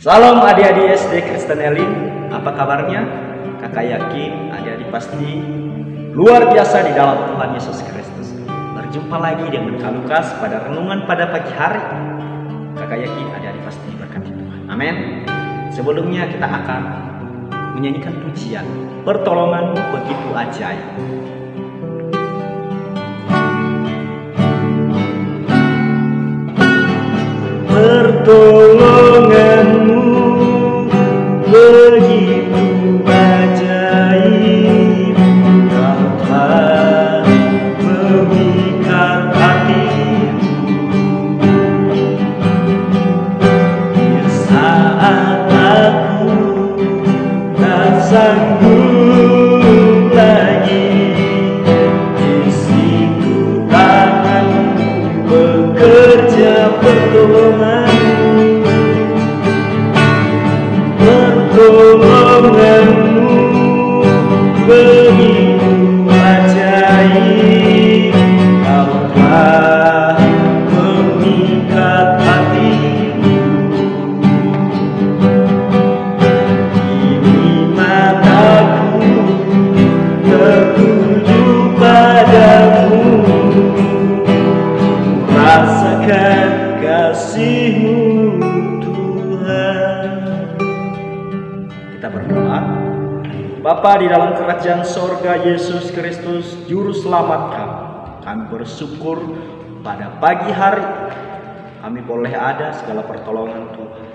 Salam adik-adik SD Kristen Elim, apa kabarnya? Kakak yakin adik-adik pasti luar biasa di dalam Tuhan Yesus Kristus. Berjumpa lagi dengan Kak Lukas pada renungan pada pagi hari. Kakak yakin adik-adik pasti berkati Tuhan. Amin. Sebelumnya kita akan menyanyikan pujian Pertolonganmu begitu ajaib. Pertolonganmu begitu ajaib, Kau telah memikat hatiku. Di saat aku tak sanggup lagi, di situ tanganmu bekerja pertolongan. Pertolonganmu begitu ajaib, Kau telah memikat hatiku. Kini mataku tertuju padamu, rasakan kasih-Mu Tuhan. Kita berdoa. Bapa di dalam kerajaan sorga, Yesus Kristus Juru Selamat kami bersyukur pada pagi hari kami boleh ada segala pertolongan Tuhan.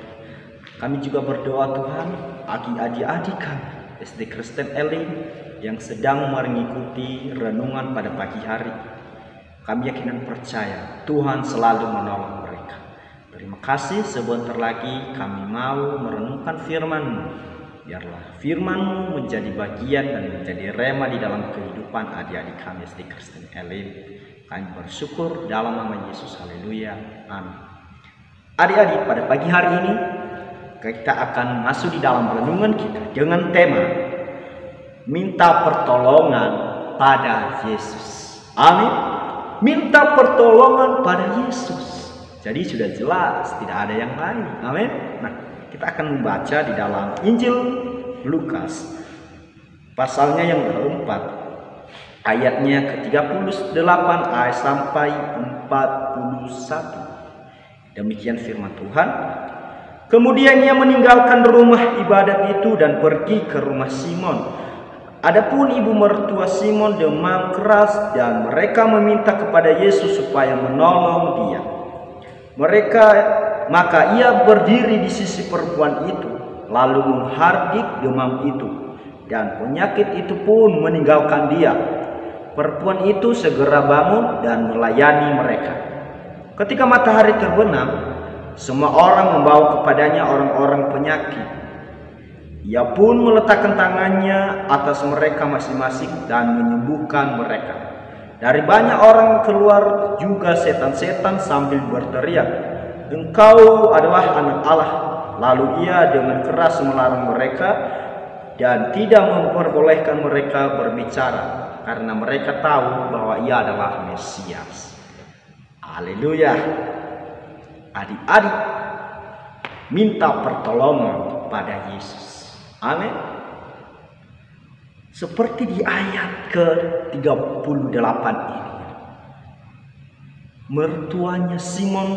Kami juga berdoa Tuhan bagi adik-adik kami SD Kristen Elim yang sedang mengikuti renungan pada pagi hari. Kami yakin dan percaya Tuhan selalu menolong mereka. Terima kasih, sebentar lagi kami mau merenungkan firman-Mu. Biarlah firman-Mu menjadi bagian dan menjadi rema di dalam kehidupan adik-adik kami SD Kristen Elim. Kami bersyukur dalam nama Yesus. Haleluya. Amin. Adik-adik, pada pagi hari ini kita akan masuk di dalam renungan kita dengan tema minta pertolongan pada Yesus. Amin. Minta pertolongan pada Yesus. Jadi sudah jelas, tidak ada yang lain. Amin. Nah, kita akan membaca di dalam Injil Lukas pasalnya yang keempat, ayatnya ke-38 ayat sampai 41. Demikian firman Tuhan. Kemudian ia meninggalkan rumah ibadat itu dan pergi ke rumah Simon. Adapun ibu mertua Simon demam keras dan mereka meminta kepada Yesus supaya menolong dia. Maka ia berdiri di sisi perempuan itu, lalu menghardik demam itu, dan penyakit itu pun meninggalkan dia. Perempuan itu segera bangun dan melayani mereka. Ketika matahari terbenam, semua orang membawa kepadanya orang-orang penyakit. Ia pun meletakkan tangannya atas mereka masing-masing dan menyembuhkan mereka. Dari banyak orang keluar juga setan-setan sambil berteriak, "Engkau adalah anak Allah." Lalu ia dengan keras melarang mereka dan tidak memperbolehkan mereka berbicara, karena mereka tahu bahwa ia adalah Mesias. Haleluya. Adik-adik, minta pertolongan pada Yesus. Amin. Seperti di ayat ke-38 ini, mertuanya Simon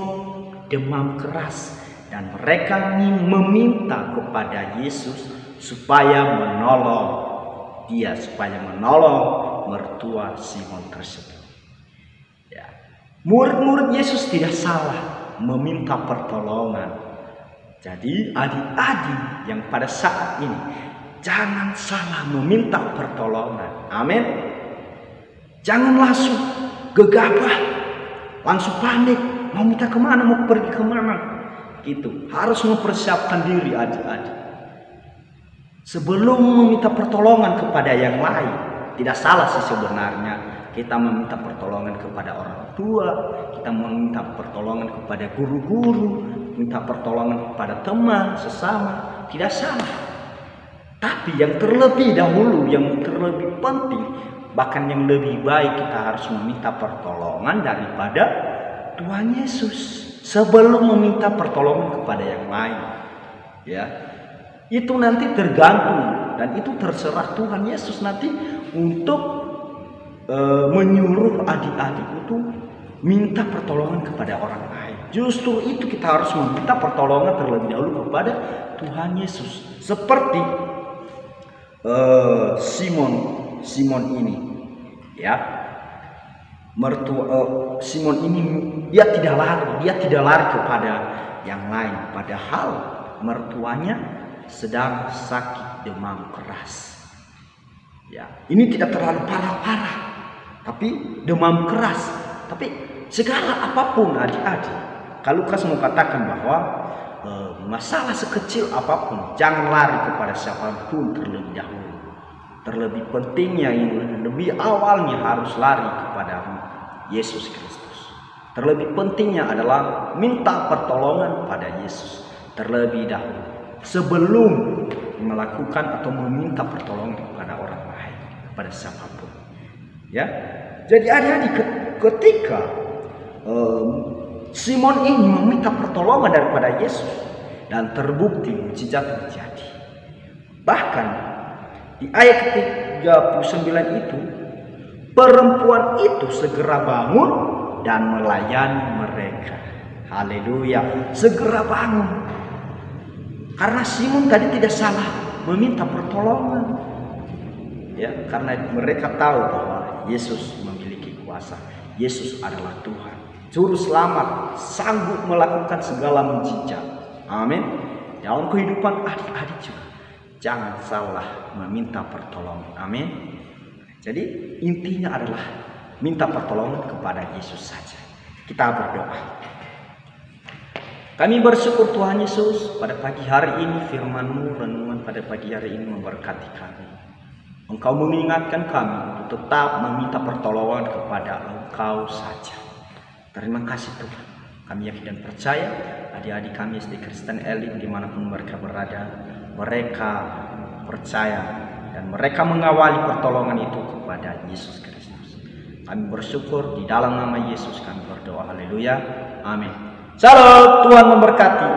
demam keras dan mereka meminta kepada Yesus supaya menolong dia, supaya menolong mertua Simon tersebut. Ya. Murid-murid Yesus tidak salah meminta pertolongan. Jadi adik-adik yang pada saat ini jangan salah meminta pertolongan. Amin. Jangan langsung gegabah, langsung panik, mau minta kemana, mau pergi kemana. Gitu. Harus mempersiapkan diri adik-adik. Sebelum meminta pertolongan kepada yang lain, tidak salah sih sebenarnya. Kita meminta pertolongan kepada orang tua, kita meminta pertolongan kepada guru-guru, minta pertolongan kepada teman sesama, tidak salah. Tapi yang terlebih dahulu, yang terlebih penting, bahkan yang lebih baik, kita harus meminta pertolongan daripada Tuhan Yesus sebelum meminta pertolongan kepada yang lain. Ya, itu nanti tergantung dan itu terserah Tuhan Yesus nanti untuk menyuruh adik-adik itu minta pertolongan kepada orang lain. Justru itu kita harus meminta pertolongan terlebih dahulu kepada Tuhan Yesus. Seperti Simon ini, ya, Simon ini dia tidak lari kepada yang lain, padahal mertuanya sedang sakit demam keras. Ya, ini tidak terlalu parah-parah, tapi demam keras. Tapi segala apapun adik-adik, kalau Lukas mau katakan bahwa masalah sekecil apapun, jangan lari kepada siapapun terlebih dahulu. Terlebih pentingnya ini, lebih awalnya harus lari kepada Yesus Kristus. Terlebih pentingnya adalah minta pertolongan pada Yesus terlebih dahulu, sebelum melakukan atau meminta pertolongan kepada orang lain, kepada siapapun. Ya, jadi adik-adik, ketika Simon ini meminta pertolongan daripada Yesus dan terbukti mukjizat terjadi. Bahkan di ayat ke-39 itu, perempuan itu segera bangun dan melayani mereka. Haleluya, segera bangun. Karena Simon tadi tidak salah meminta pertolongan. Ya, karena mereka tahu bahwa Yesus memiliki kuasa. Yesus adalah Tuhan, juru selamat, sanggup melakukan segala mukjizat. Amin. Dalam kehidupan adik-adik juga jangan salah meminta pertolongan. Amin. Jadi intinya adalah minta pertolongan kepada Yesus saja. Kita berdoa. Kami bersyukur Tuhan Yesus, pada pagi hari ini firman-Mu, renungan pada pagi hari ini memberkati kami. Engkau mengingatkan kami untuk tetap meminta pertolongan kepada Engkau saja. Terima kasih Tuhan. Kami yakin dan percaya adik-adik kami SD Kristen Elim dimanapun mereka berada, mereka percaya dan mereka mengawali pertolongan itu kepada Yesus Kristus. Kami bersyukur di dalam nama Yesus kami berdoa. Haleluya. Amin. Shalom, Tuhan memberkati.